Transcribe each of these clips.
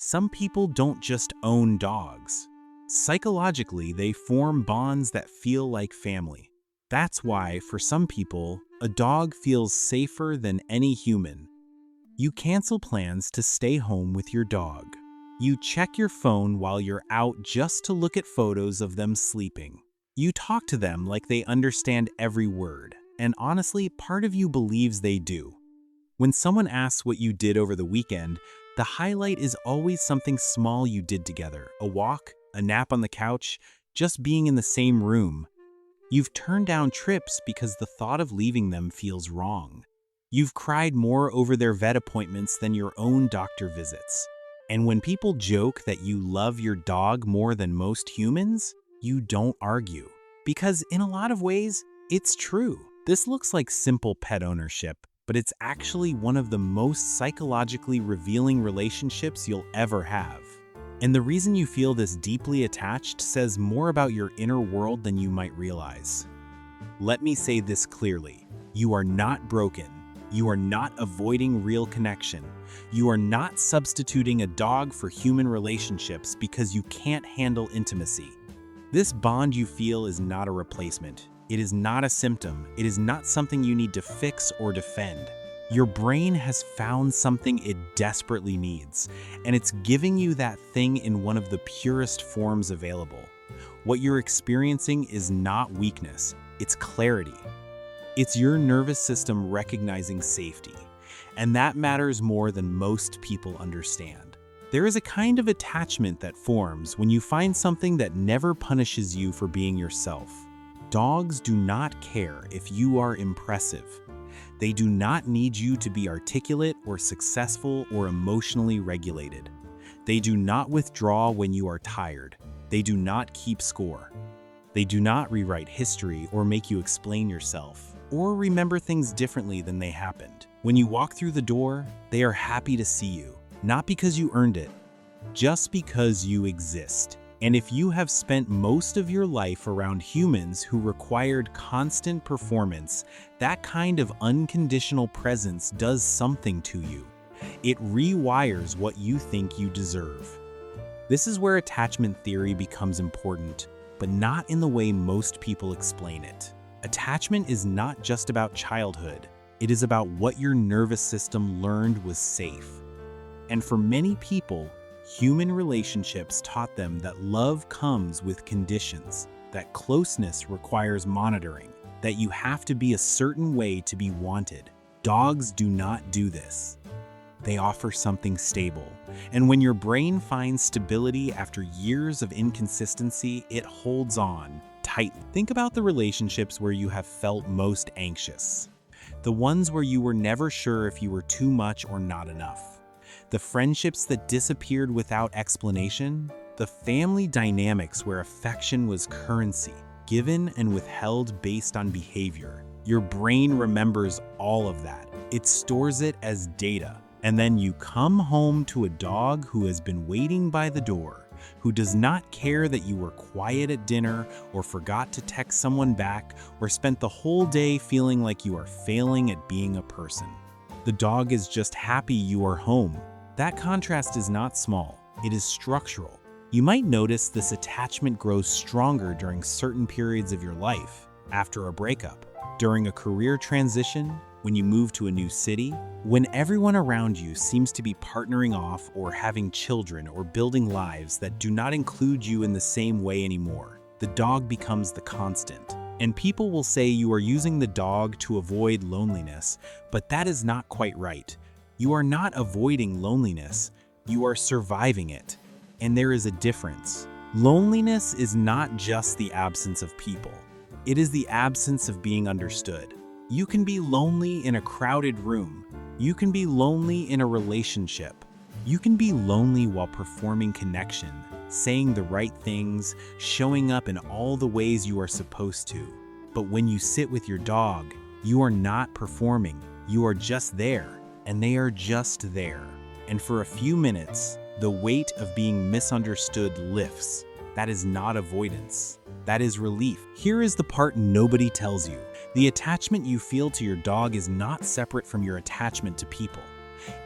Some people don't just own dogs. Psychologically, they form bonds that feel like family. That's why, for some people, a dog feels safer than any human. You cancel plans to stay home with your dog. You check your phone while you're out just to look at photos of them sleeping. You talk to them like they understand every word, and honestly, part of you believes they do. When someone asks what you did over the weekend, the highlight is always something small you did together: a walk, a nap on the couch, just being in the same room. You've turned down trips because the thought of leaving them feels wrong. You've cried more over their vet appointments than your own doctor visits. And when people joke that you love your dog more than most humans, you don't argue. Because in a lot of ways, it's true. This looks like simple pet ownership, but it's actually one of the most psychologically revealing relationships you'll ever have. And the reason you feel this deeply attached says more about your inner world than you might realize. Let me say this clearly: you are not broken. You are not avoiding real connection. You are not substituting a dog for human relationships because you can't handle intimacy. This bond you feel is not a replacement. It is not a symptom. It is not something you need to fix or defend. Your brain has found something it desperately needs, and it's giving you that thing in one of the purest forms available. What you're experiencing is not weakness, it's clarity. It's your nervous system recognizing safety, and that matters more than most people understand. There is a kind of attachment that forms when you find something that never punishes you for being yourself. Dogs do not care if you are impressive. They do not need you to be articulate or successful or emotionally regulated. They do not withdraw when you are tired. They do not keep score. They do not rewrite history or make you explain yourself, or remember things differently than they happened. When you walk through the door, they are happy to see you, not because you earned it, just because you exist. And if you have spent most of your life around humans who required constant performance, that kind of unconditional presence does something to you. It rewires what you think you deserve. This is where attachment theory becomes important, but not in the way most people explain it. Attachment is not just about childhood. It is about what your nervous system learned was safe. And for many people, human relationships taught them that love comes with conditions, that closeness requires monitoring, that you have to be a certain way to be wanted. Dogs do not do this. They offer something stable. And when your brain finds stability after years of inconsistency, it holds on tight. Think about the relationships where you have felt most anxious. The ones where you were never sure if you were too much or not enough. The friendships that disappeared without explanation. The family dynamics where affection was currency, given and withheld based on behavior. Your brain remembers all of that. It stores it as data. And then you come home to a dog who has been waiting by the door, who does not care that you were quiet at dinner or forgot to text someone back or spent the whole day feeling like you are failing at being a person. The dog is just happy you are home. That contrast is not small, it is structural. You might notice this attachment grows stronger during certain periods of your life: after a breakup, during a career transition, when you move to a new city, when everyone around you seems to be partnering off or having children or building lives that do not include you in the same way anymore. The dog becomes the constant. And people will say you are using the dog to avoid loneliness, but that is not quite right. You are not avoiding loneliness, you are surviving it. And there is a difference. Loneliness is not just the absence of people. It is the absence of being understood. You can be lonely in a crowded room. You can be lonely in a relationship. You can be lonely while performing connection, saying the right things, showing up in all the ways you are supposed to. But when you sit with your dog, you are not performing. You are just there, and they are just there. And for a few minutes, the weight of being misunderstood lifts. That is not avoidance. That is relief. Here is the part nobody tells you. The attachment you feel to your dog is not separate from your attachment to people.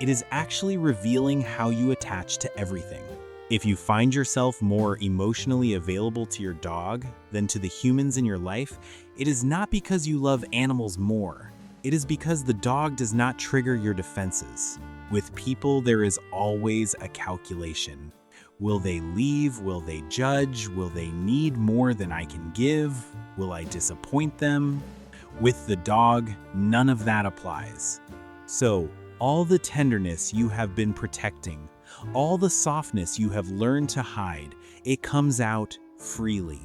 it is actually revealing how you attach to everything. If you find yourself more emotionally available to your dog than to the humans in your life, it is not because you love animals more. It is because the dog does not trigger your defenses. With people, there is always a calculation. Will they leave? Will they judge? Will they need more than I can give? Will I disappoint them? With the dog, none of that applies. So, all the tenderness you have been protecting, all the softness you have learned to hide, it comes out freely.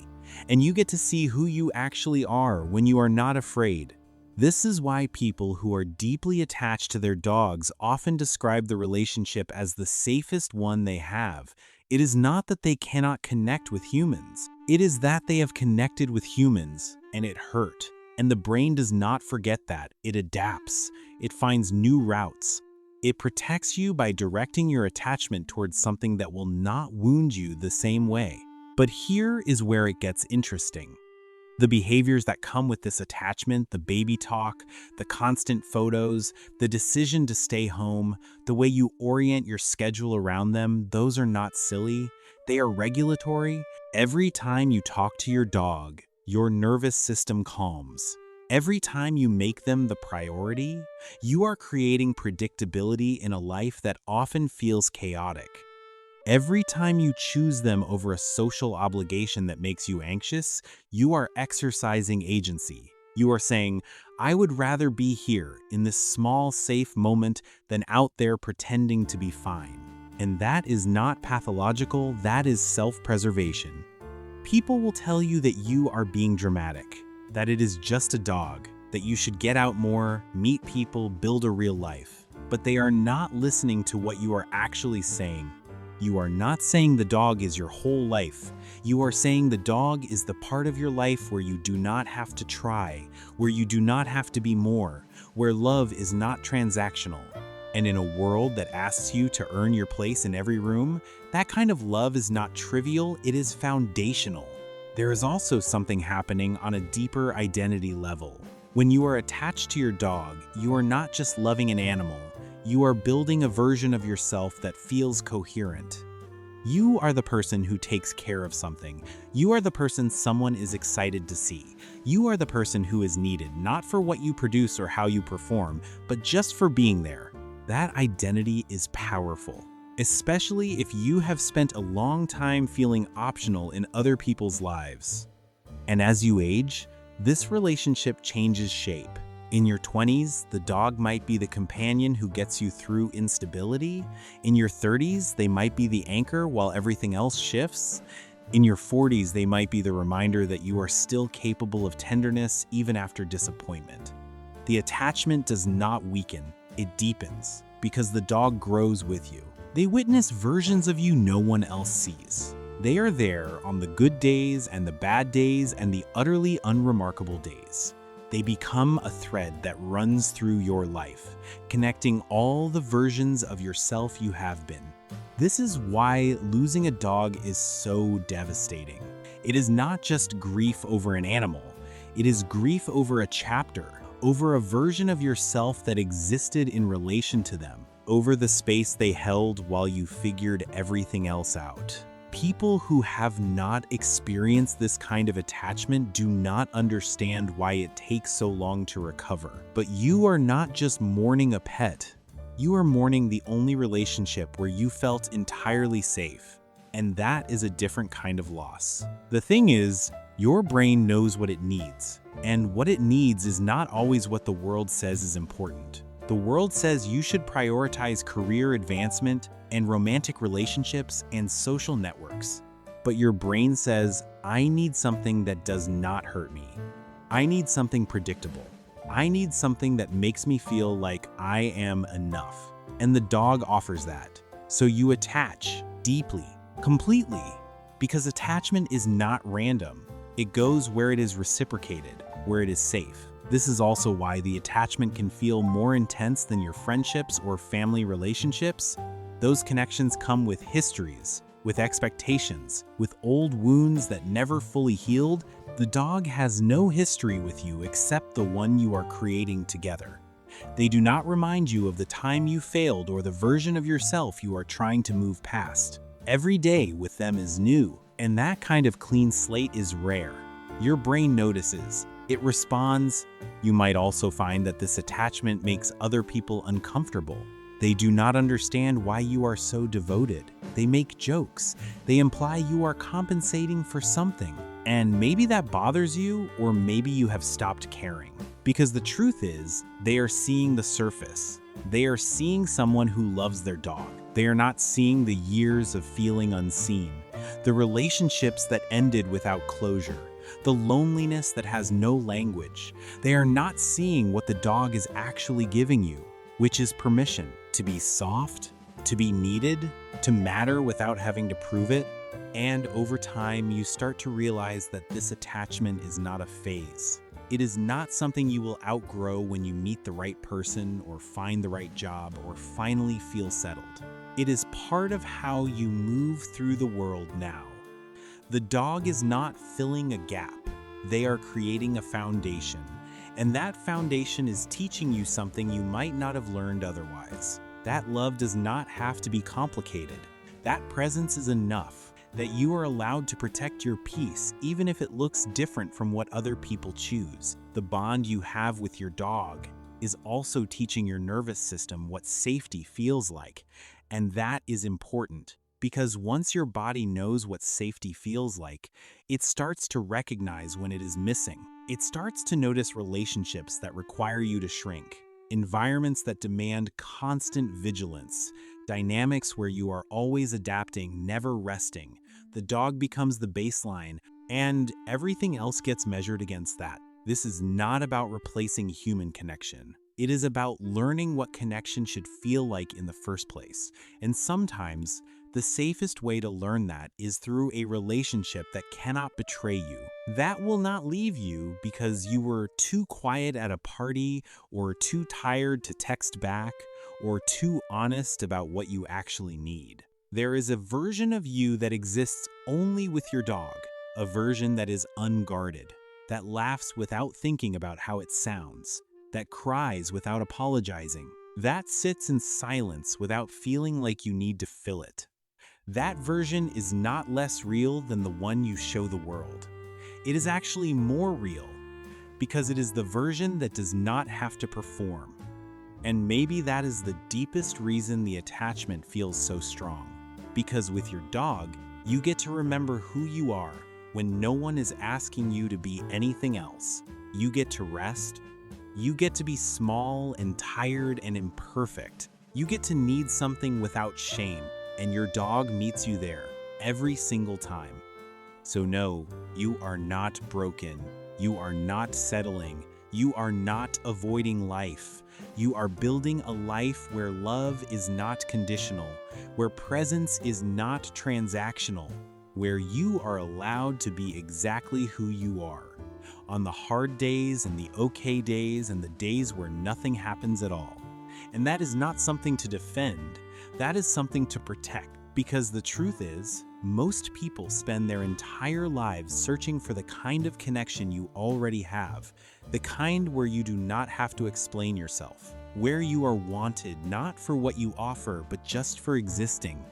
And you get to see who you actually are when you are not afraid. This is why people who are deeply attached to their dogs often describe the relationship as the safest one they have. It is not that they cannot connect with humans. It is that they have connected with humans and it hurt. And the brain does not forget that. It adapts. It finds new routes. It protects you by directing your attachment towards something that will not wound you the same way. But here is where it gets interesting. The behaviors that come with this attachment, the baby talk, the constant photos, the decision to stay home, the way you orient your schedule around them, those are not silly. They are regulatory. Every time you talk to your dog, your nervous system calms. Every time you make them the priority, you are creating predictability in a life that often feels chaotic. Every time you choose them over a social obligation that makes you anxious, you are exercising agency. You are saying, I would rather be here in this small, safe moment than out there pretending to be fine. And that is not pathological, that is self-preservation. People will tell you that you are being dramatic, that it is just a dog, that you should get out more, meet people, build a real life. But they are not listening to what you are actually saying. You are not saying the dog is your whole life. You are saying the dog is the part of your life where you do not have to try, where you do not have to be more, where love is not transactional. And in a world that asks you to earn your place in every room, that kind of love is not trivial, it is foundational. There is also something happening on a deeper identity level. When you are attached to your dog, you are not just loving an animal. You are building a version of yourself that feels coherent. You are the person who takes care of something. You are the person someone is excited to see. You are the person who is needed, not for what you produce or how you perform, but just for being there. That identity is powerful, especially if you have spent a long time feeling optional in other people's lives. And as you age, this relationship changes shape. In your 20s, the dog might be the companion who gets you through instability. In your 30s, they might be the anchor while everything else shifts. In your 40s, they might be the reminder that you are still capable of tenderness even after disappointment. The attachment does not weaken, it deepens, because the dog grows with you. They witness versions of you no one else sees. They are there on the good days and the bad days and the utterly unremarkable days. They become a thread that runs through your life, connecting all the versions of yourself you have been. This is why losing a dog is so devastating. It is not just grief over an animal. It is grief over a chapter, over a version of yourself that existed in relation to them, over the space they held while you figured everything else out. People who have not experienced this kind of attachment do not understand why it takes so long to recover. But you are not just mourning a pet. You are mourning the only relationship where you felt entirely safe. And that is a different kind of loss. The thing is, your brain knows what it needs. And what it needs is not always what the world says is important. The world says you should prioritize career advancement and romantic relationships and social networks. But your brain says, I need something that does not hurt me. I need something predictable. I need something that makes me feel like I am enough. And the dog offers that. So you attach deeply, completely, because attachment is not random. It goes where it is reciprocated, where it is safe. This is also why the attachment can feel more intense than your friendships or family relationships. Those connections come with histories, with expectations, with old wounds that never fully healed. The dog has no history with you except the one you are creating together. They do not remind you of the time you failed or the version of yourself you are trying to move past. Every day with them is new, and that kind of clean slate is rare. Your brain notices, it responds. You might also find that this attachment makes other people uncomfortable. They do not understand why you are so devoted. They make jokes. They imply you are compensating for something. And maybe that bothers you, or maybe you have stopped caring. Because the truth is, they are seeing the surface. They are seeing someone who loves their dog. They are not seeing the years of feeling unseen, the relationships that ended without closure, the loneliness that has no language. They are not seeing what the dog is actually giving you, which is permission to be soft, to be needed, to matter without having to prove it. And over time, you start to realize that this attachment is not a phase. It is not something you will outgrow when you meet the right person or find the right job or finally feel settled. It is part of how you move through the world now. The dog is not filling a gap. They are creating a foundation. And that foundation is teaching you something you might not have learned otherwise. That love does not have to be complicated. That presence is enough. That you are allowed to protect your peace even if it looks different from what other people choose. The bond you have with your dog is also teaching your nervous system what safety feels like. And that is important because once your body knows what safety feels like, it starts to recognize when it is missing. It starts to notice relationships that require you to shrink, environments that demand constant vigilance, dynamics where you are always adapting, never resting. The dog becomes the baseline, and everything else gets measured against that. This is not about replacing human connection. It is about learning what connection should feel like in the first place. And sometimes, the safest way to learn that is through a relationship that cannot betray you. That will not leave you because you were too quiet at a party, or too tired to text back, or too honest about what you actually need. There is a version of you that exists only with your dog, a version that is unguarded, that laughs without thinking about how it sounds, that cries without apologizing, that sits in silence without feeling like you need to fill it. That version is not less real than the one you show the world. It is actually more real because it is the version that does not have to perform. And maybe that is the deepest reason the attachment feels so strong. Because with your dog, you get to remember who you are when no one is asking you to be anything else. You get to rest. You get to be small and tired and imperfect. You get to need something without shame, and your dog meets you there every single time. So no, you are not broken. You are not settling. You are not avoiding life. You are building a life where love is not conditional, where presence is not transactional, where you are allowed to be exactly who you are, on the hard days and the okay days and the days where nothing happens at all. And that is not something to defend, that is something to protect. Because the truth is, most people spend their entire lives searching for the kind of connection you already have, the kind where you do not have to explain yourself, where you are wanted not for what you offer but just for existing,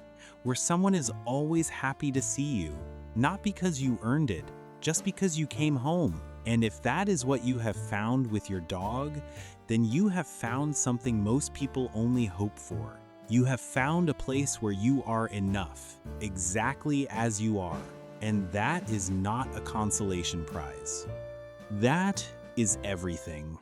where someone is always happy to see you, not because you earned it, just because you came home. And if that is what you have found with your dog, then you have found something most people only hope for. You have found a place where you are enough, exactly as you are. And that is not a consolation prize. That is everything.